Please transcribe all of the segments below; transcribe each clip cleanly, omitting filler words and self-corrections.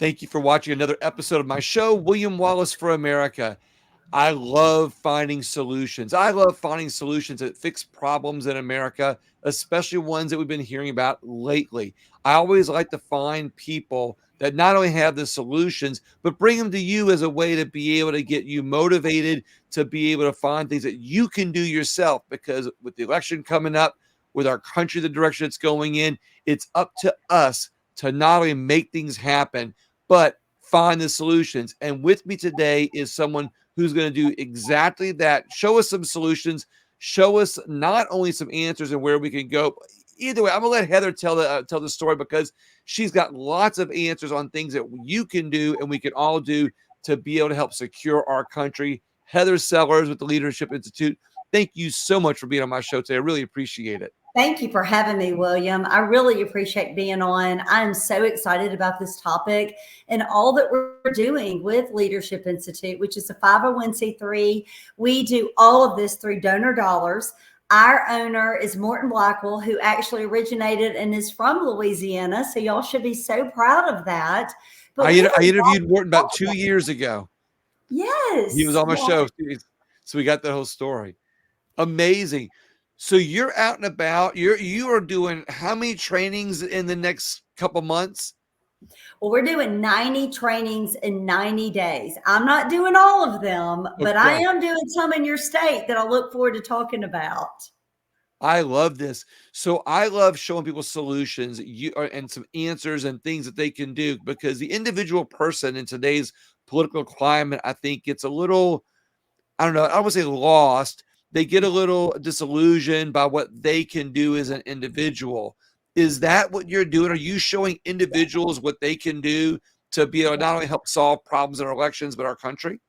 Thank you for watching another episode of my show, William Wallace for America. I love finding solutions. I love finding solutions that fix problems in America, especially ones that we've been hearing about lately. I always like to find people that not only have the solutions, but bring them to you as a way to be able to get you motivated to be able to find things that you can do yourself. Because with the election coming up, with our country, the direction it's going in, it's up to us to not only make things happen, but find the solutions. And with me today is someone who's going to do exactly that. Show us some solutions, show us not only some answers and where we can go. Either way, I'm going to let Heather tell the story because she's got lots of answers on things that you can do and we can all do to be able to help secure our country. Heather Sellers with the Leadership Institute, thank you so much for being on my show today. I really appreciate it. Thank you for having me, William. I really appreciate being on. I'm so excited about this topic and all that we're doing with Leadership Institute, which is a 501c3. We do all of this through donor dollars. Our owner is Morton Blackwell, who actually originated and is from Louisiana. So y'all should be so proud of that. But I interviewed Morton about 2 years ago. Yes. He was on my show. So we got the whole story. Amazing. So you're out and about. You are doing how many trainings in the next couple months? Well, we're doing 90 trainings in 90 days. I'm not doing all of them, but I am doing some in your state that I look forward to talking about. I love this. So I love showing people solutions and some answers and things that they can do, because the individual person in today's political climate, I think, gets a little, I don't know, I would say lost. They get a little disillusioned by what they can do as an individual. Is that what you're doing? Are you showing individuals what they can do to be able to not only help solve problems in our elections, but our country?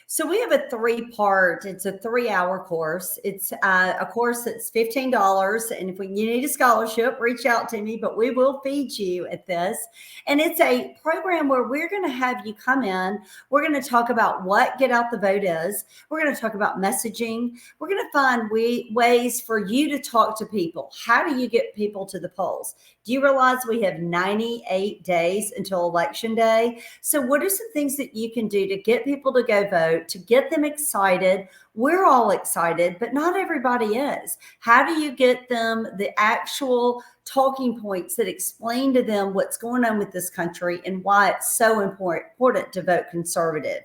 So we have a 3-part, it's a 3-hour course. It's a course that's $15. And if you need a scholarship, reach out to me, but we will feed you at this. And it's a program where we're going to have you come in. We're going to talk about what Get Out the Vote is. We're going to talk about messaging. We're going to find ways for you to talk to people. How do you get people to the polls? Do you realize we have 98 days until Election Day? So what are some things that you can do to get people to go vote, to get them excited? We're all excited, but not everybody is. How do you get them the actual talking points that explain to them what's going on with this country and why it's so important to vote conservative?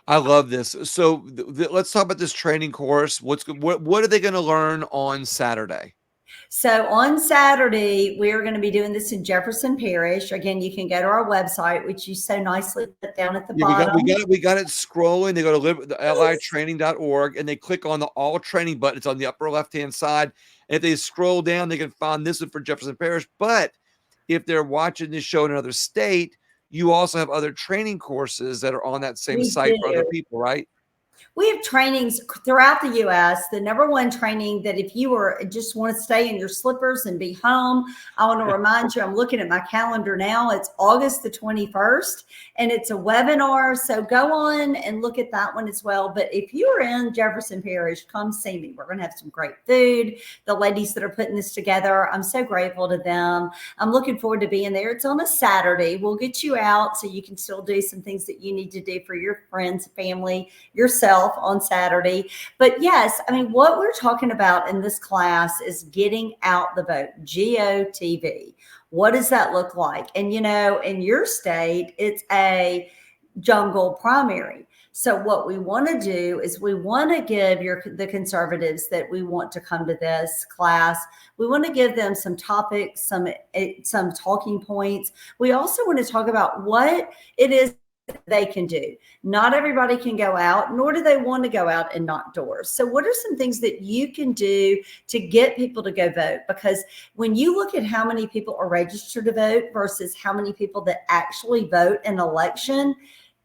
I love this. So let's talk about this training course. What are they going to learn on Saturday? So on Saturday, we're going to be doing this in Jefferson Parish. Again, you can go to our website, which you so nicely put down at the bottom. We got it scrolling. They go to litraining.org and they click on the all training button. It's on the upper left-hand side. And if they scroll down, they can find this one for Jefferson Parish. But if they're watching this show in another state, you also have other training courses that are on that same site for other people, right? We have trainings throughout the U.S. The number one training that if you just want to stay in your slippers and be home, I want to remind you, I'm looking at my calendar now. It's August the 21st, and it's a webinar. So go on and look at that one as well. But if you are in Jefferson Parish, come see me. We're going to have some great food. The ladies that are putting this together, I'm so grateful to them. I'm looking forward to being there. It's on a Saturday. We'll get you out so you can still do some things that you need to do for your friends, family, yourself on Saturday. But yes, I mean, what we're talking about in this class is getting out the vote, GOTV. What does that look like? And, you know, in your state, it's a jungle primary. So what we want to do is we want to give the conservatives that we want to come to this class, we want to give them some topics, some talking points. We also want to talk about what it is they can do. Not everybody can go out, nor do they want to go out and knock doors. So what are some things that you can do to get people to go vote? Because when you look at how many people are registered to vote versus how many people that actually vote in an election,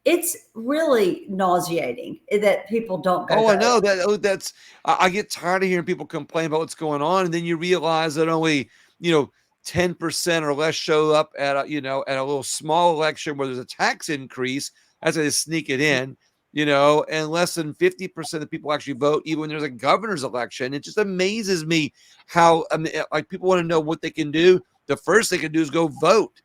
it's really nauseating that people don't go. Oh, I know that. I get tired of hearing people complain about what's going on, and then you realize that only 10% or less show up at a little small election where there's a tax increase. That's how they sneak it in, and less than 50% of people actually vote, even when there's a governor's election. It just amazes me how, like, people want to know what they can do. The first they can do is go vote.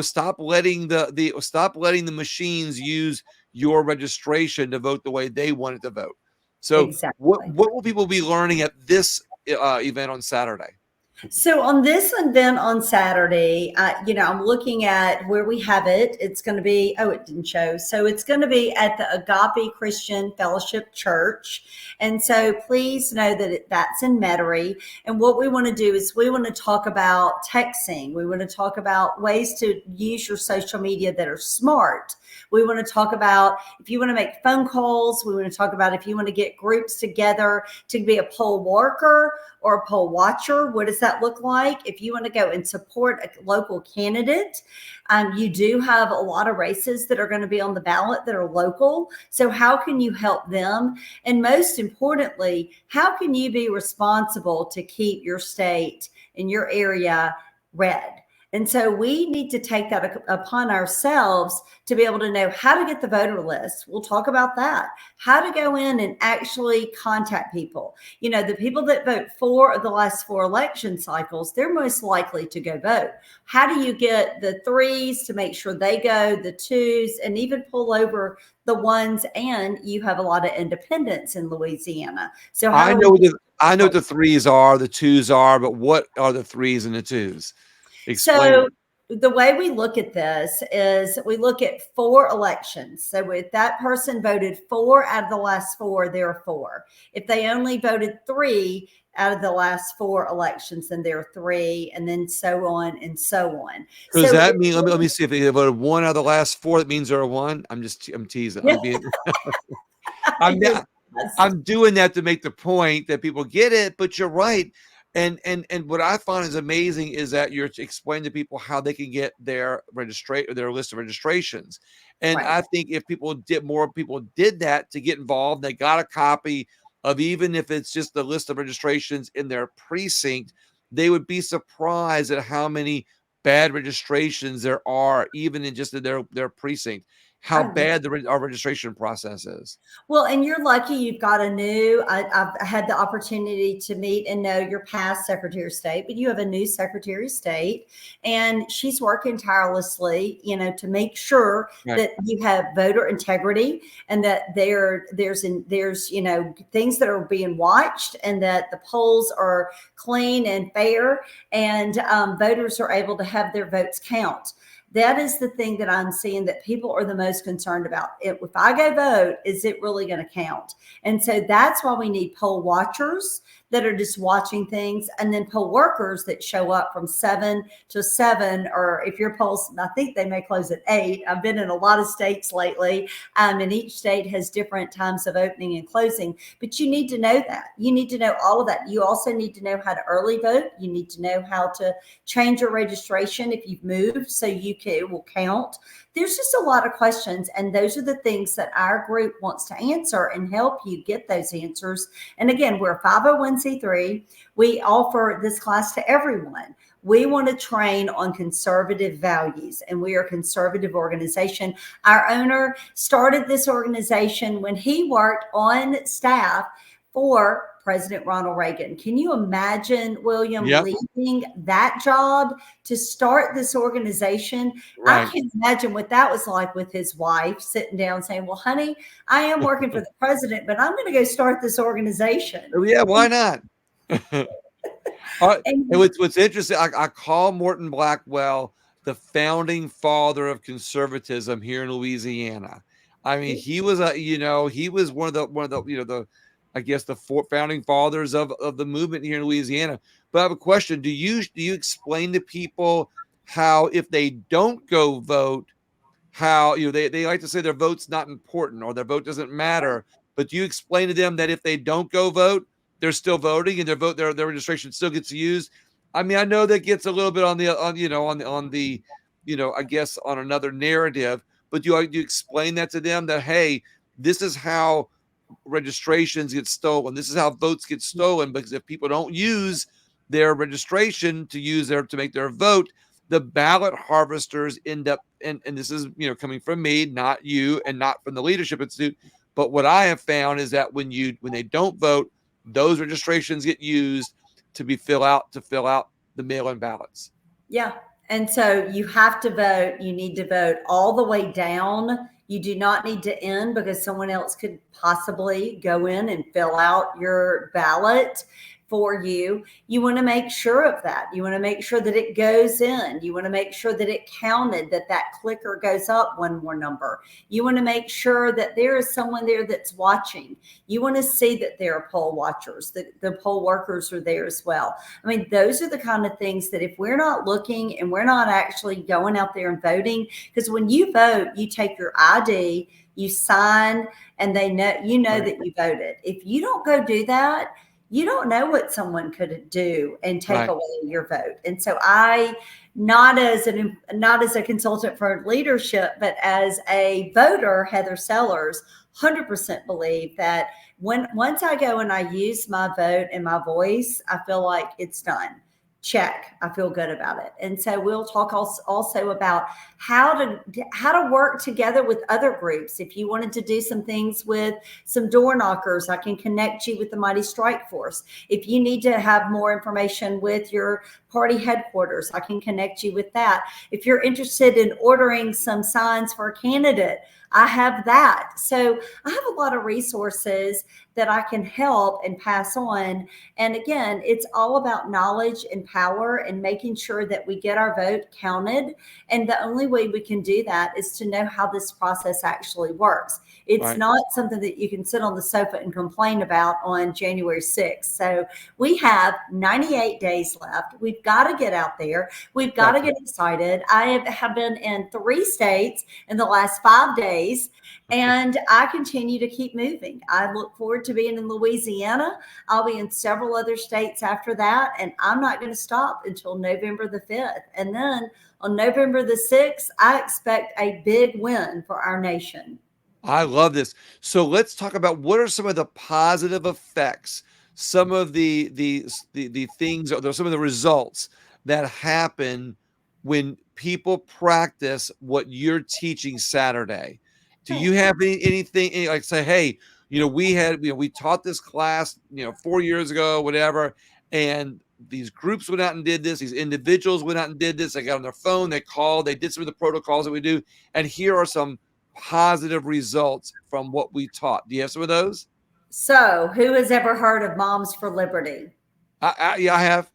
Stop letting the machines use your registration to vote the way they wanted to vote. So Exactly. what will people be learning at this event on Saturday? So on this event on Saturday, I'm looking at where we have it. It's going to be, oh, it didn't show. So it's going to be at the Agape Christian Fellowship Church. And so please know that that's in Metairie. And what we want to do is we want to talk about texting. We want to talk about ways to use your social media that are smart. We want to talk about if you want to make phone calls. We want to talk about if you want to get groups together to be a poll worker or a poll watcher. What does that look like? If you want to go and support a local candidate, you do have a lot of races that are going to be on the ballot that are local. So how can you help them? And most importantly, how can you be responsible to keep your state and your area red? And so we need to take that upon ourselves to be able to know how to get the voter list. We'll talk about that, how to go in and actually contact people. The people that vote for the last 4 election cycles, they're most likely to go vote. How do you get the 3s to make sure they go, the 2s, and even pull over the 1s? And you have a lot of independents in Louisiana. So how I do know we? what the 3s are, the 2s are, but what are the 3s and the 2s? Explain So it. the way we look at this is we look at 4 elections. So if that person voted 4 out of the last 4, there are 4. If they only voted 3 out of the last 4 elections, then there are 3, and then so on and so on. So does So that mean? Let me see if they voted 1 out of the last 4. That means they're a 1. I'm teasing. I'm being. I'm you're not. I'm doing that to make the point that people get it, but you're right. And what I find is amazing is that you're explaining to people how they can get their list of registrations. And right. I think if more people did that to get involved, they got a copy of, even if it's just the list of registrations in their precinct, they would be surprised at how many bad registrations there are, even in just in their precinct, how Oh, bad our registration process is. well, and you're lucky you've got a new, I've had the opportunity to meet and know your past Secretary of State, but you have a new Secretary of State, and she's working tirelessly, to make sure Right. that you have voter integrity and that there's things that are being watched and that the polls are clean and fair, and voters are able to have their votes count. That is the thing that I'm seeing that people are the most concerned about. If I go vote, is it really going to count? And so that's why we need poll watchers that are just watching things, and then poll workers that show up from 7 to 7, or if your polls, I think they may close at 8. I've been in a lot of states lately, and each state has different times of opening and closing, but you need to know that. You need to know all of that. You also need to know how to early vote. You need to know how to change your registration if you've moved, so it will count. There's just a lot of questions, and those are the things that our group wants to answer and help you get those answers. And again, we're a 501c3. We offer this class to everyone. We want to train on conservative values, and we are a conservative organization. Our owner started this organization when he worked on staff for President Ronald Reagan. Can you imagine William Yep. leaving that job to start this organization? I Right. can't imagine what that was like with his wife sitting down saying, well, honey, I am working for the president, but I'm going to go start this organization. Oh, yeah, why not? And And what's interesting, I call Morton Blackwell the founding father of conservatism here in Louisiana. I mean, he was one of the I guess the founding fathers of the movement here in Louisiana. But I have a question: do you explain to people how, if they don't go vote, how they like to say their vote's not important or their vote doesn't matter, but you explain to them that if they don't go vote, they're still voting and their registration still gets used? I mean, I know that gets a little bit on the I guess on another narrative, but do you explain that to them that, hey, this is how registrations get stolen, this is how votes get stolen, because if people don't use their registration to make their vote, the ballot harvesters end up, and this is coming from me, not you, and not from the Leadership Institute, but what I have found is that when they don't vote, those registrations get used to fill out the mail-in ballots. yeah, And so you have to vote. You need to vote all the way down. You do not need to end because someone else could possibly go in and fill out your ballot for you. You want to make sure of that. You want to make sure that it goes in. You want to make sure that it counted, that that clicker goes up one more number. You want to make sure that there is someone there that's watching. You want to see that there are poll watchers, that the poll workers are there as well. I mean, those are the kind of things that if we're not looking and we're not actually going out there and voting, because when you vote, you take your ID, you sign, and they know Right. that you voted. If you don't go do that, you don't know what someone could do and take Right. away your vote. And so I, not as a consultant for leadership, but as a voter, Heather Sellers, 100% believe that once I go and I use my vote and my voice, I feel like it's done. Check. I feel good about it. And so we'll talk also about how to work together with other groups. If you wanted to do some things with some door knockers, I can connect you with the Mighty Strike Force. If you need to have more information with your party headquarters, I can connect you with that. If you're interested in ordering some signs for a candidate, I have that. So I have a lot of resources that I can help and pass on. And again, it's all about knowledge and power and making sure that we get our vote counted. And the only way we can do that is to know how this process actually works. It's Right. not something that you can sit on the sofa and complain about on January 6th. So we have 98 days left. We've got to get out there. We've got to Exactly. get excited. I have been in 3 states in the last 5 days, and I continue to keep moving. I look forward to being in Louisiana. I'll be in several other states after that, and I'm not going to stop until November the 5th. And then on November the 6th, I expect a big win for our nation. I love this. So let's talk about what are some of the positive effects, some of the things, or some of the results that happen when people practice what you're teaching Saturday. Do you have like say, hey, we taught this class, 4 years ago, whatever, and these groups went out and did this, these individuals went out and did this, they got on their phone, they called, they did some of the protocols that we do, and here are some positive results from what we taught. Do you have some of those? So, who has ever heard of Moms for Liberty? Yeah, I have.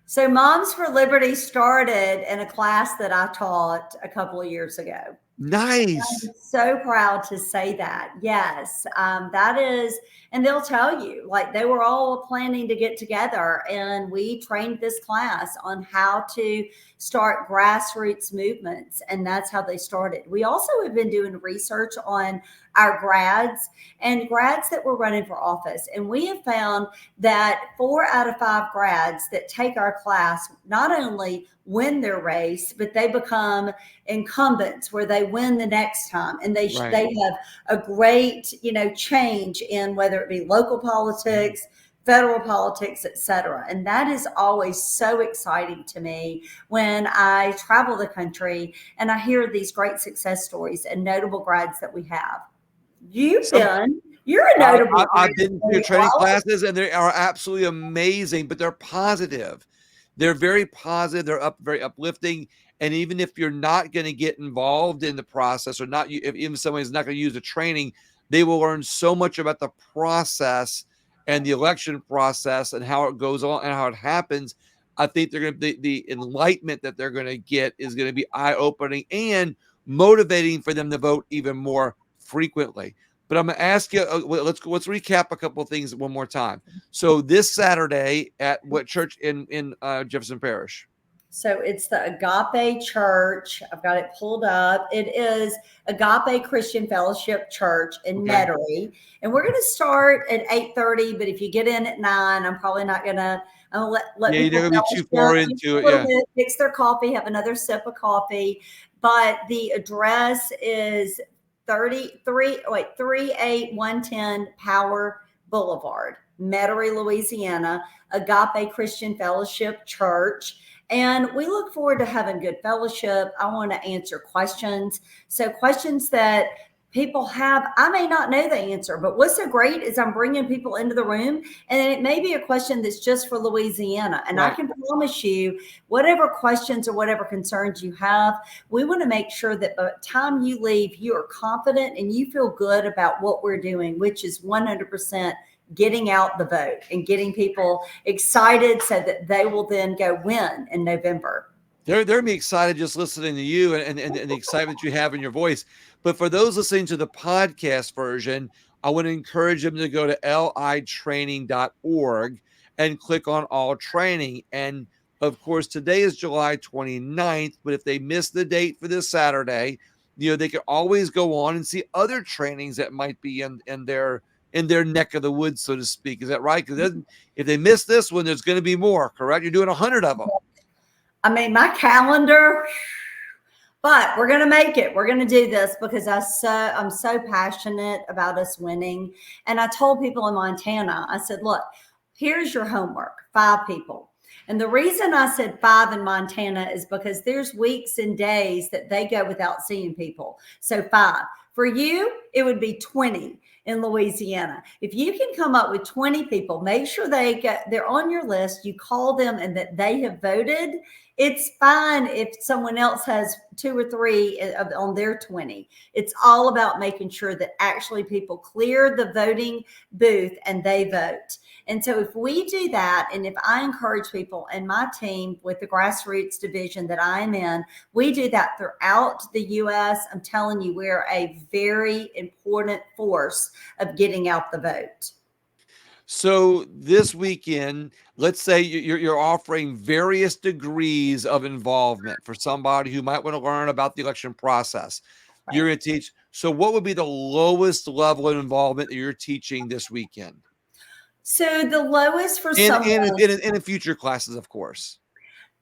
So, Moms for Liberty started in a class that I taught a couple of years ago. Nice. So proud to say that. Yes, that is, and they'll tell you like they were all planning to get together, and we trained this class on how to start grassroots movements, and that's how they started. We also have been doing research on our grads and grads that were running for office, and we have found that 4 out of 5 grads that take our class not only win their race, but they become incumbents where they win the next time, and they Right. they have a great change in whether it be local politics, federal politics, etc. And that is always so exciting to me when I travel the country and I hear these great success stories and notable grads that we have. Some You're a notable I've grad been to your story, training Wallace. classes, and they are absolutely amazing, but they're positive. They're very positive. They're very uplifting. And even if you're not going to get involved in the process, or not, if even somebody's not going to use the training, they will learn so much about the process and the election process and how it goes on and how it happens. I think they're going to the enlightenment that they're going to get is going to be eye opening and motivating for them to vote even more frequently. But I'm going to ask you. Let's recap a couple of things one more time. So this Saturday at what church in Jefferson Parish? So it's the Agape Church. I've got it pulled up. It is Agape Christian Fellowship Church in Okay. Metairie, and we're going to start at 8:30. But if you get in at 9, I'm probably not going to. I'm gonna let Yeah, you're people not gonna be too far fellowship just into a it. little Yeah. bit, fix their coffee, have another sip of coffee. But the address is 38110 Power Boulevard, Metairie, Louisiana. Agape Christian Fellowship Church. And we look forward to having good fellowship. I want to answer questions. So, questions that people have, I may not know the answer, but what's so great is I'm bringing people into the room, and it may be a question that's just for Louisiana. And I Right. can promise you, whatever questions or whatever concerns you have, we want to make sure that by the time you leave, you are confident and you feel good about what we're doing, which is 100% getting out the vote and getting people excited so that they will then go win in November. They're me excited just listening to you and the excitement you have in your voice. But for those listening to the podcast version, I want to encourage them to go to litraining.org and click on all training. And of course, today is July 29th, but if they miss the date for this Saturday, they can always go on and see other trainings that might be in their neck of the woods, so to speak. Is that right? Because if they miss this one, there's going to be more, correct? You're doing 100 of them. I mean, my calendar, but we're going to make it. We're going to do this because I'm so passionate about us winning. And I told people in Montana, I said, look, here's your homework, 5 people. And the reason I said 5 in Montana is because there's weeks and days that they go without seeing people. So 5. For you, it would be 20 in Louisiana. If you can come up with 20 people, make sure they're on your list, you call them and that they have voted. It's fine if someone else has 2 or 3 on their 20. It's all about making sure that actually people clear the voting booth and they vote. And so if we do that, and if I encourage people and my team with the grassroots division that I'm in, we do that throughout the U.S., I'm telling you, we're a very important force of getting out the vote. So this weekend, let's say you're offering various degrees of involvement for somebody who might want to learn about the election process. You're Right. going to teach. So what would be the lowest level of involvement that you're teaching this weekend? So the lowest for In someone. in future classes, of course.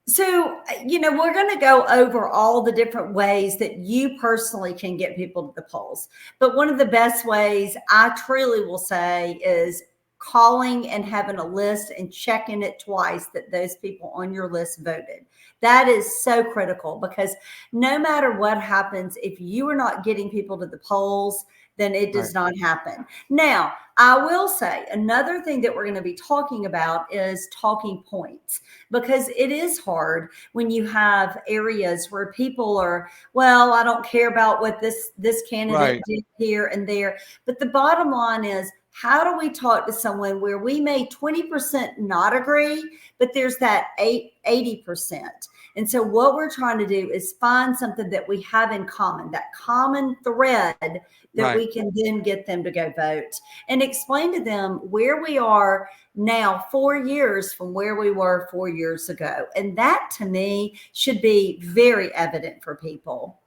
So, we're going to go over all the different ways that you personally can get people to the polls. But one of the best ways I truly will say is calling and having a list and checking it twice that those people on your list voted. That is so critical because no matter what happens, if you are not getting people to the polls, then it Right. does not happen. Now, I will say another thing that we're going to be talking about is talking points, because it is hard when you have areas where people are, well, I don't care about what this candidate Right. did here and there. But the bottom line is, how do we talk to someone where we may 20% not agree, but there's that 80%? And so what we're trying to do is find something that we have in common, that common thread that Right. we can then get them to go vote, and explain to them where we are now 4 years from where we were 4 years ago. And that to me should be very evident for people.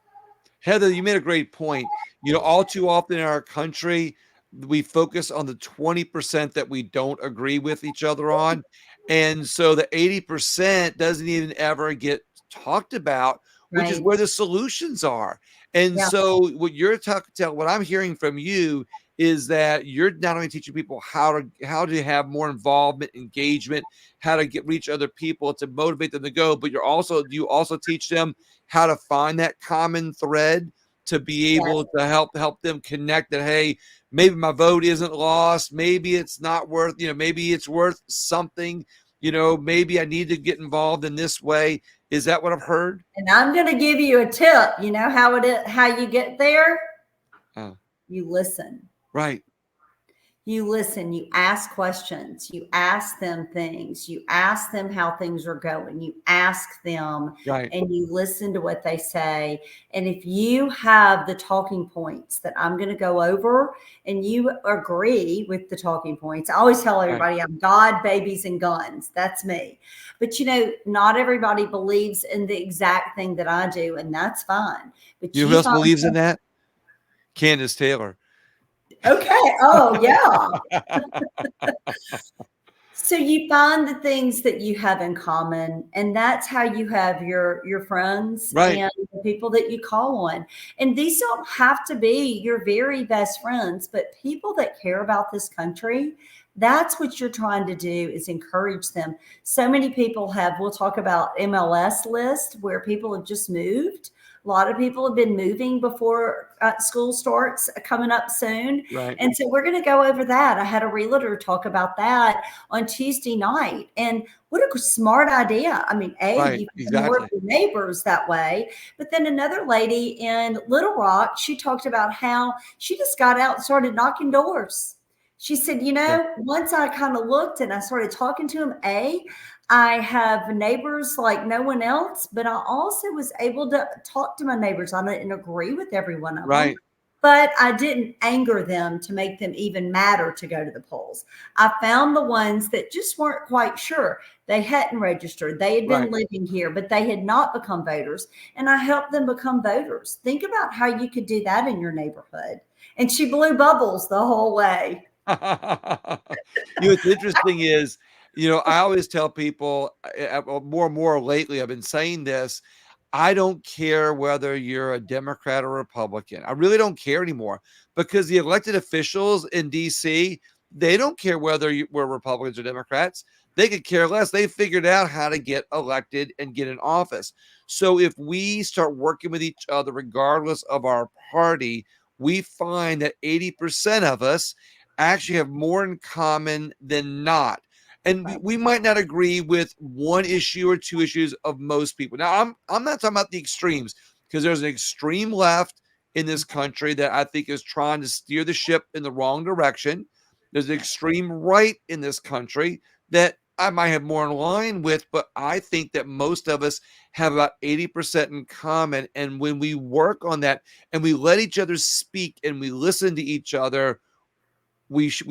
Heather, you made a great point. All too often in our country, we focus on the 20% that we don't agree with each other on. And so the 80% doesn't even ever get talked about, which is Right. where the solutions are. And Yeah. so what I'm hearing from you is that you're not only teaching people how to have more involvement, engagement, how to reach other people to motivate them to go, but you also teach them how to find that common thread to be Yeah. able to help them connect that, hey, maybe my vote isn't lost, maybe it's not worth, maybe it's worth something, maybe I need to get involved in this way. Is that what I've heard? And I'm going to give you a tip. You know how you get there? uh, You listen. right. You listen, you ask questions, you ask them things, you ask them how things are going, you ask them, Right. and you listen to what they say. And if you have the talking points that I'm going to go over and you agree with the talking points, I always tell Right. everybody I'm God, babies, and guns. That's me. But not everybody believes in the exact thing that I do, and that's fine. But You know who you else find, believes in that? Candace Taylor. okay, oh, yeah. So you find the things that you have in common, and that's how you have your friends Right. and the people that you call on. And these don't have to be your very best friends, but people that care about this country. That's what you're trying to do, is encourage them. So many people we'll talk about MLS list where people have just moved. A lot of people have been moving before school starts coming up soon. Right. And so we're going to go over that. I had a realtor talk about that on Tuesday night. And what a smart idea. I mean, A, Right. you can support Exactly. your neighbors that way. But then another lady in Little Rock, she talked about how she just got out and started knocking doors. She said, Yeah. once I kind of looked and I started talking to them, I have neighbors like no one else, but I also was able to talk to my neighbors. I didn't agree with every one of them, Right. but I didn't anger them to make them even madder to go to the polls. I found the ones that just weren't quite sure. They hadn't registered. They had been Right. living here, but they had not become voters. And I helped them become voters. Think about how you could do that in your neighborhood. And she blew bubbles the whole way. What's interesting is, I always tell people, more and more lately, I've been saying this. I don't care whether you're a Democrat or Republican. I really don't care anymore because the elected officials in DC, they don't care whether we're Republicans or Democrats. They could care less. They figured out how to get elected and get in office. So if we start working with each other, regardless of our party, we find that 80% of us actually have more in common than not. And we might not agree with one issue or two issues of most people. Now, I'm not talking about the extremes because there's an extreme left in this country that I think is trying to steer the ship in the wrong direction. There's an extreme right in this country that I might have more in line with, but I think that most of us have about 80% in common. And when we work on that and we let each other speak and we listen to each other, what's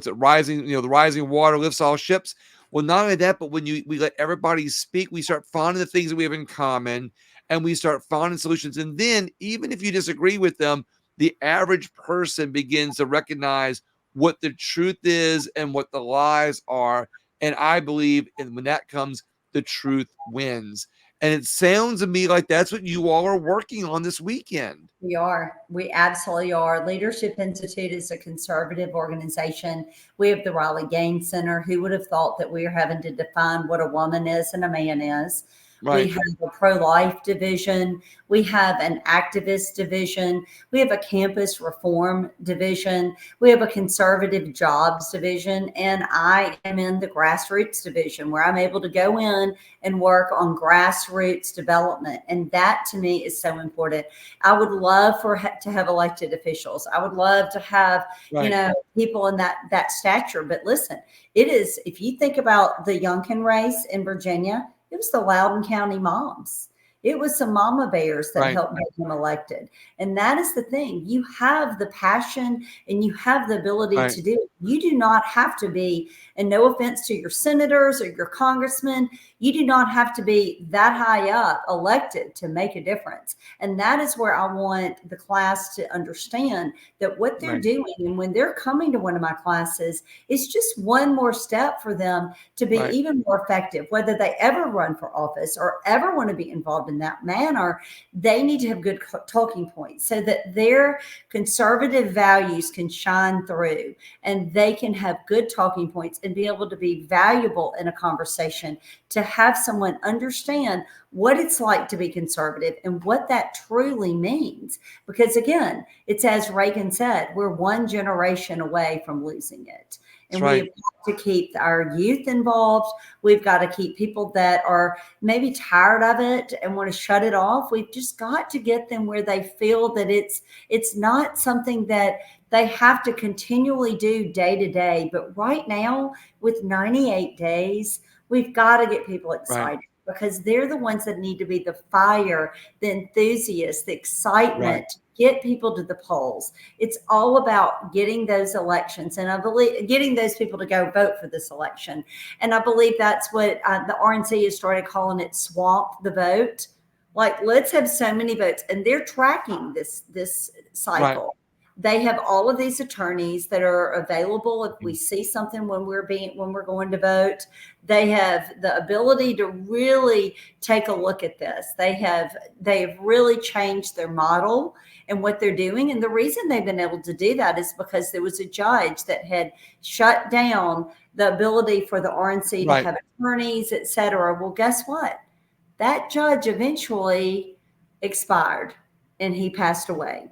it, rising, the rising water lifts all ships. Well, not only that, but when we let everybody speak, we start finding the things that we have in common, and we start finding solutions. And then, even if you disagree with them, the average person begins to recognize what the truth is and what the lies are. And I believe, and when that comes, the truth wins. And it sounds to me like that's what you all are working on this weekend. We are. We absolutely are. Leadership Institute is a conservative organization. We have the Raleigh Gaines Center. Who would have thought that we are having to define what a woman is and a man is? We Right, have a pro-life division. We have an activist division. We have a campus reform division. We have a conservative jobs division. And I am in the grassroots division where I'm able to go in and work on grassroots development. And that to me is so important. I would love to have elected officials. I would love to have, right, people in that stature. But listen, it is, if you think about the Youngkin race in Virginia, it was the Loudoun County moms. It was some mama bears that right, helped get him elected. And that is the thing. You have the passion and you have the ability right, to do it. You do not have to be, and no offense to your senators or your congressmen, you do not have to be that high up elected to make a difference. And that is where I want the class to understand that what they're right, doing, and when they're coming to one of my classes, it's just one more step for them to be right, even more effective, whether they ever run for office or ever want to be involved in that manner. They need to have good talking points so that their conservative values can shine through and they can have good talking points and be able to be valuable in a conversation, to have someone understand what it's like to be conservative and what that truly means. Because again, it's as Reagan said, we're one generation away from losing it. that's And we right, have got to keep our youth involved. We've got to keep people that are maybe tired of it and want to shut it off. We've just got to get them where they feel that it's not something that they have to continually do day to day. But right now, with 98 days, we've got to get people right, excited because they're the ones that need to be the fire, the enthusiast, the right, excitement, get people to the polls. It's all about getting those elections. And I believe getting those people to go vote for this election. And I believe that's what the RNC has started calling it, swamp the vote. Like, let's have so many votes. And they're tracking this right, cycle. They have all of these attorneys that are available if we see something when we're going to vote. They have the ability to really take a look at this. They have really changed their model and what they're doing. And the reason they've been able to do that is because there was a judge that had shut down the ability for the RNC to right. have attorneys, et cetera. Well, guess what? That judge eventually expired and he passed away.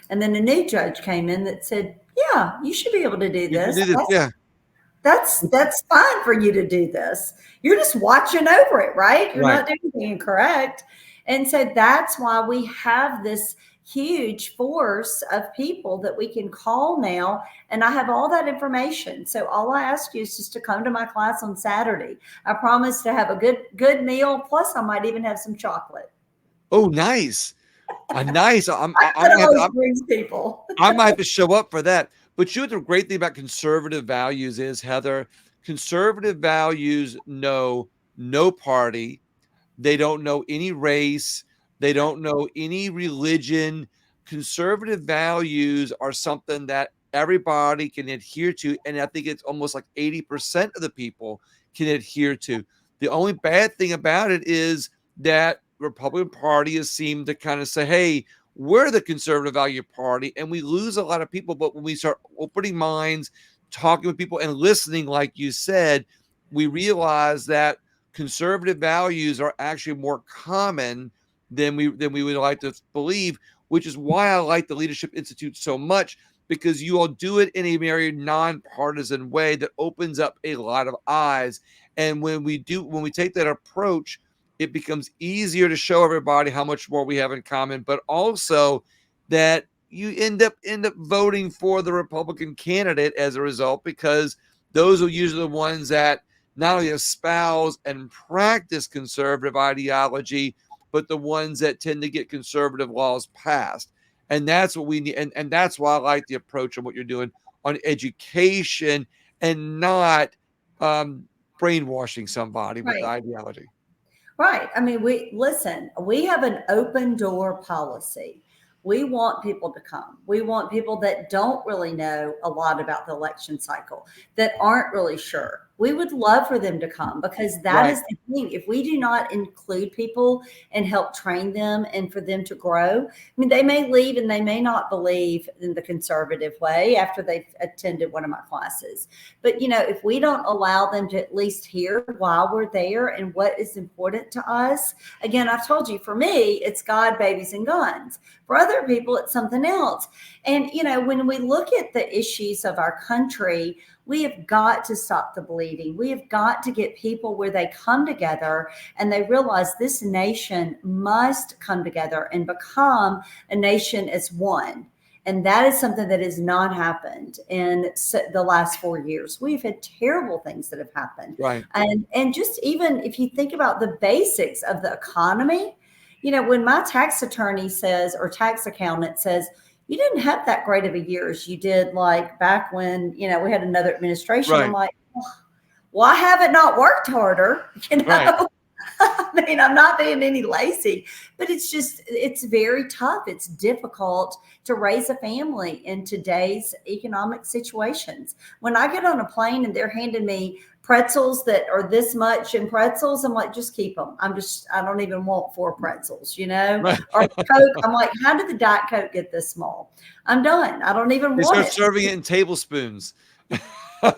And then a new judge came in that said, yeah, you should be able to do You can this. do this. Yeah. That's fine for you to do this. You're just watching over it, right? You're Right. not doing anything incorrect. And so that's why we have this huge force of people that we can call now. And I have all that information. So all I ask you is just to come to my class on Saturday. I promise to have a good meal. Plus, I might even have some chocolate. Oh, nice. Nice. That always brings people. I might have to show up for that. But you know what the great thing about conservative values is, Heather? Conservative values know no party. They don't know any race. They don't know any religion. Conservative values are something that everybody can adhere to. And I think it's almost like 80% of the people can adhere to. The only bad thing about it is that Republican Party has seemed to kind of say, hey, we're the conservative value party, and we lose a lot of people. But when we start opening minds, talking with people, and listening, like you said, we realize that conservative values are actually more common than we would like to believe, which is why I like the Leadership Institute so much, because you all do it in a very nonpartisan way that opens up a lot of eyes. And when we take that approach, it becomes easier to show everybody how much more we have in common, but also that you end up voting for the Republican candidate as a result, because those are usually the ones that not only espouse and practice conservative ideology, but the ones that tend to get conservative laws passed. And that's what we need. And that's why I like the approach on what you're doing on education, and not brainwashing somebody with Right. ideology. Right. I mean, we have an open door policy. We want people to come. We want people that don't really know a lot about the election cycle, that aren't really sure. We would love for them to come, because that Right. is the thing. If we do not include people and help train them and for them to grow, I mean, they may leave and they may not believe in the conservative way after they've attended one of my classes. But, if we don't allow them to at least hear why we're there and what is important to us, again, I've told you, for me, it's God, babies, and guns. For other people, it's something else. And, when we look at the issues of our country, we have got to stop the bleeding. We have got to get people where they come together and they realize this nation must come together and become a nation as one. And that is something that has not happened in the last 4 years. We've had terrible things that have happened. Right. And just even if you think about the basics of the economy, when my tax attorney says, or tax accountant says, you didn't have that great of a year as you did like back when, we had another administration. I'm Right. like, well, I haven't not worked harder, Right. I mean, I'm not being any lazy, but it's very tough. It's difficult to raise a family in today's economic situations. When I get on a plane and they're handing me pretzels that are this much in pretzels, I'm like, just keep them. I don't even want 4 pretzels, Right. or Coke. I'm like, how did the Diet Coke get this small? I'm done. I don't even They want start it. serving it in tablespoons. They're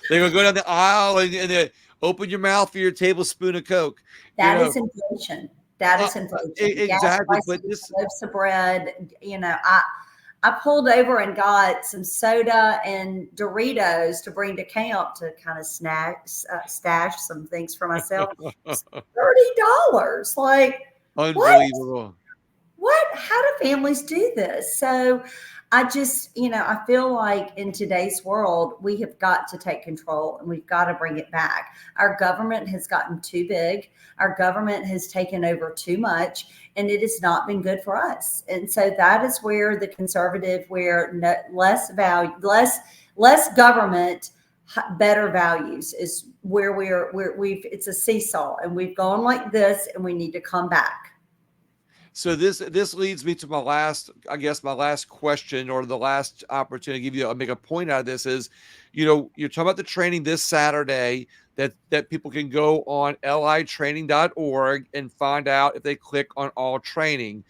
gonna go down the aisle, and they open your mouth for your tablespoon of Coke. You That know, is inflation. That uh, is inflation. Gas exactly. But prices, this, loaves of bread. I pulled over and got some soda and Doritos to bring to camp to kind of stash some things for myself. It's $30. Like, what? unbelievable. How do families do this? So I just, I feel like in today's world, we have got to take control and we've got to bring it back. Our government has gotten too big. Our government has taken over too much, and it has not been good for us. And so that is where the conservative, where less value, less government, better values is where it's a seesaw, and we've gone like this, and we need to come back. So this leads me to my last question, or the last opportunity to give you make a point out of this is, you're talking about the training this Saturday that people can go on litraining.org and find out if they click on all training.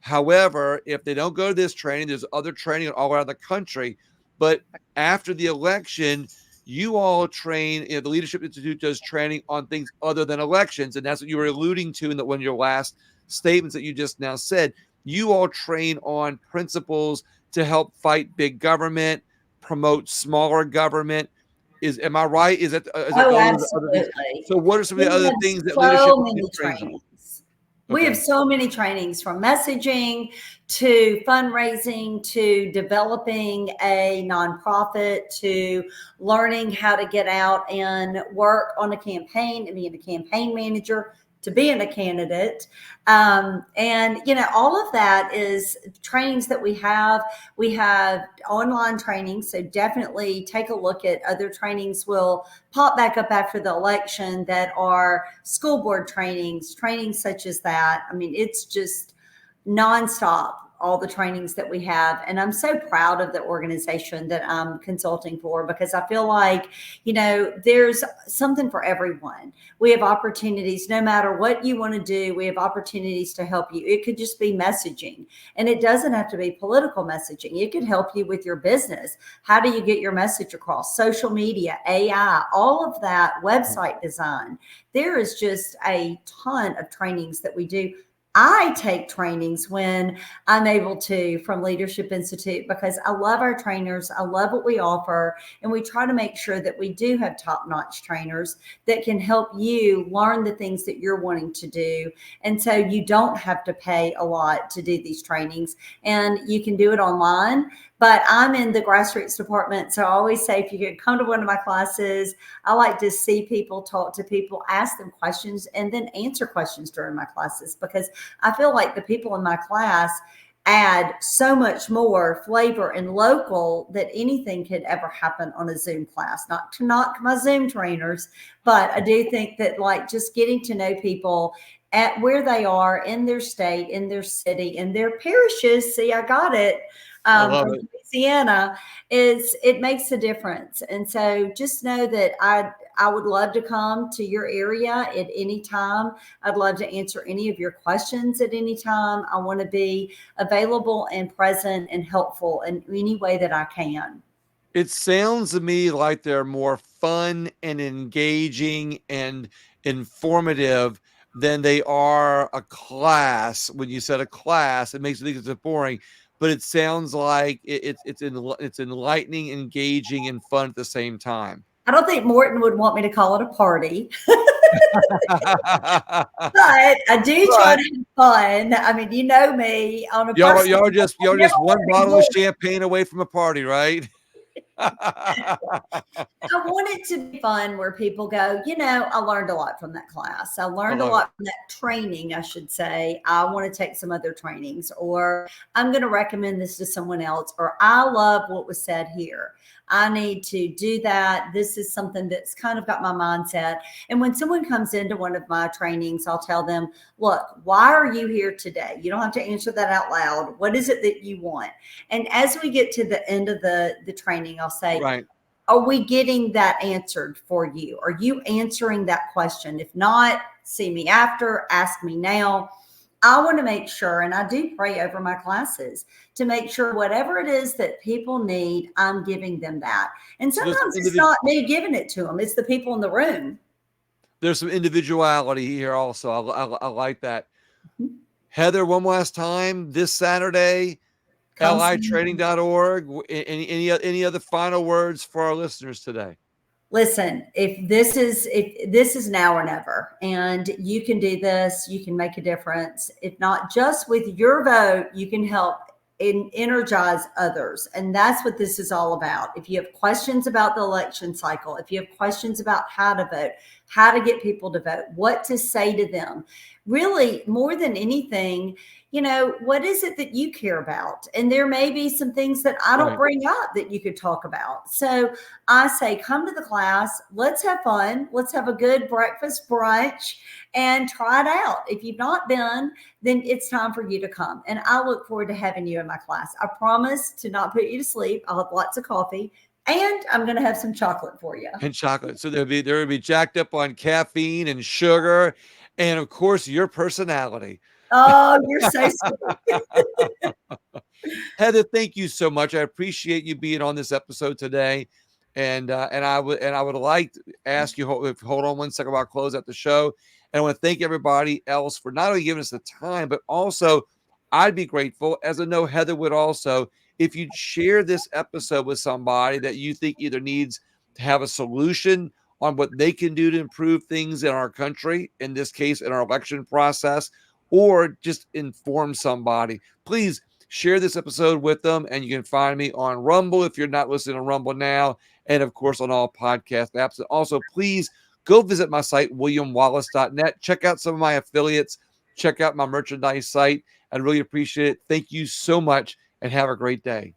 However, if they don't go to this training, there's other training all around the country. But after the election, you all train, the Leadership Institute does training on things other than elections. And that's what you were alluding to in one of your last statements that you just now said, you all train on principles to help fight big government, promote smaller government. Am I right? Is that Oh, those other things? absolutely. So what are some of the We other have things that leadership so team many trains on? trainings. We have Okay. so many trainings, from messaging to fundraising to developing a nonprofit to learning how to get out and work on a campaign and being a campaign manager to being a candidate. And, all of that is trainings that we have. We have online training. So definitely take a look at other trainings. Will pop back up after the election that are school board trainings, trainings such as that. I mean, it's just nonstop, all the trainings that we have. And I'm so proud of the organization that I'm consulting for, because I feel like, there's something for everyone. We have opportunities, no matter what you want to do, we have opportunities to help you. It could just be messaging, and it doesn't have to be political messaging. It could help you with your business. How do you get your message across? Social media, AI, all of that, website design. There is just a ton of trainings that we do. I take trainings when I'm able to from Leadership Institute, because I love our trainers. I love what we offer. And we try to make sure that we do have top-notch trainers that can help you learn the things that you're wanting to do. And so you don't have to pay a lot to do these trainings, and you can do it online. But I'm in the grassroots department. So I always say, if you could come to one of my classes, I like to see people, talk to people, ask them questions, and then answer questions during my classes, because I feel like the people in my class add so much more flavor and local that anything could ever happen on a Zoom class. Not to knock my Zoom trainers, but I do think that, like, just getting to know people at where they are in their state, in their city, in their parishes. See, I got it. I love From it. Louisiana, it makes a difference. And so just know that I would love to come to your area at any time. I'd love to answer any of your questions at any time. I want to be available and present and helpful in any way that I can. It sounds to me like they're more fun and engaging and informative than they are a class. When you said a class, it makes me think it's boring, but it sounds like it's enlightening, engaging, and fun at the same time. I don't think Morton would want me to call it a party, but I do try But to have fun. I mean, you know me on a y'all personal y'all level. just y'all I never just one want to be bottle of bored. champagne away from a party, right? I want it to be fun where people go, I learned a lot from that class. I I learned a love it. lot from that training, I should say. I want to take some other trainings, or I'm going to recommend this to someone else, or I love what was said here. I need to do that. This is something that's kind of got my mindset. And when someone comes into one of my trainings, I'll tell them, look, why are you here today? You don't have to answer that out loud. What is it that you want? And as we get to the end of the training, I'll say, Right. are we getting that answered for you? Are you answering that question? If not, see me after, ask me now. I want to make sure, and I do pray over my classes to make sure whatever it is that people need, I'm giving them that. And So sometimes it's not me giving it to them, it's the people in the room. there's some individuality here also. I like that. Mhm. Heather, one last time this Saturday, Come see me. litraining.org. Any other final words for our listeners today? Listen, if this is now or never, and you can do this, you can make a difference. If not just with your vote, you can help energize others. And that's what this is all about. If you have questions about the election cycle, if you have questions about how to vote, how to get people to vote, what to say to them, really more than anything, what is it that you care about? And there may be some things that I don't Right. bring up that you could talk about. So I say, come to the class. Let's have fun. Let's have a good breakfast, brunch, and try it out. If you've not been, then it's time for you to come. And I look forward to having you in my class. I promise to not put you to sleep. I'll have lots of coffee, and I'm going to have some chocolate for you. And chocolate. So there will be jacked up on caffeine and sugar, and of course your personality. Oh, you're so sweet. Heather, thank you so much. I appreciate you being on this episode today. And I would like to ask you, hold on one second while I close out the show. And I want to thank everybody else for not only giving us the time, but also I'd be grateful, as I know Heather would also, if you'd share this episode with somebody that you think either needs to have a solution on what they can do to improve things in our country, in this case, in our election process, or just inform somebody. Please share this episode with them. And you can find me on Rumble if you're not listening to Rumble now. And of course, on all podcast apps. And also, please go visit my site, williamwallace.net. Check out some of my affiliates. Check out my merchandise site. I'd really appreciate it. Thank you so much and have a great day.